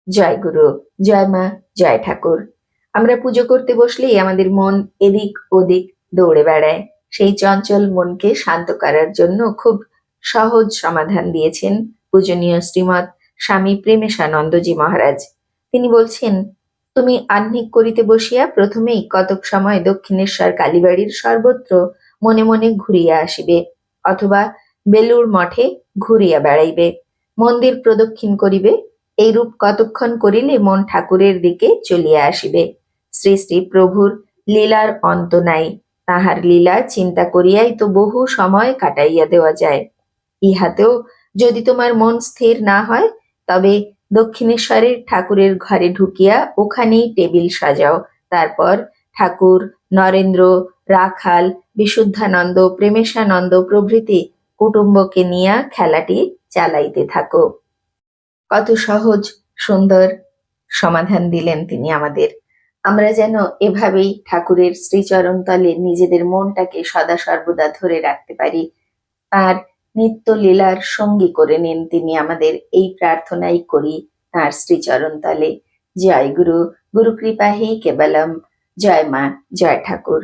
জয় গুরু, জয় মা, জয় ঠাকুর। আমরা পুজো করতে বসলেই আমাদের মন এদিক ওদিক দৌড়ে বেড়ায়। সেই চঞ্চল মনকে শান্ত করার জন্য খুব সহজ সমাধান দিয়েছেন পূজনীয় শ্রীমৎ স্বামী প্রেমেশানন্দজি মহারাজ। তিনি বলছেন, তুমি আহ্নিক করিতে বসিয়া প্রথমেই কতক সময় দক্ষিণেশ্বর কালীবাড়ির সর্বত্র মনে মনে ঘুরিয়া আসিবে, অথবা বেলুড় মঠে ঘুরিয়া বেড়াইবে, মন্দির প্রদক্ষিণ করিবে। এইরূপ কতক্ষণ করিলে মন ঠাকুরের দিকে চলিয়া আসিবে। শ্রী শ্রী প্রভুর লীলার অন্ত নাই, তাহার লীলা চিন্তা করিয়াই তো বহু সময় কাটাইয়া দেওয়া যায়। ইহাতেও যদি তোমার মন স্থির না হয়, তবে দক্ষিণেশ্বরের ঠাকুরের ঘরে ঢুকিয়া ওখানেই টেবিল সাজাও। তারপর ঠাকুর, নরেন্দ্র, রাখাল, বিশুদ্ধানন্দ, প্রেমেশানন্দ প্রভৃতি কুটুম্বকে নিয়া খেলাটি চালাইতে থাকো। কত সহজ সুন্দর সমাধান দিলেন তিনি আমাদের। আমরা যেন এভাবেই ঠাকুরের শ্রীচরণ তলে নিজেদের মনটাকে সদা সর্বদা ধরে রাখতে পারি। তার নিত্য লীলার সঙ্গী করে নিন তিনি আমাদের, এই প্রার্থনাই করি তার শ্রীচরণ তলে। জয় গুরু, গুরু কৃপা হি কেবলম। জয় মা, জয় ঠাকুর।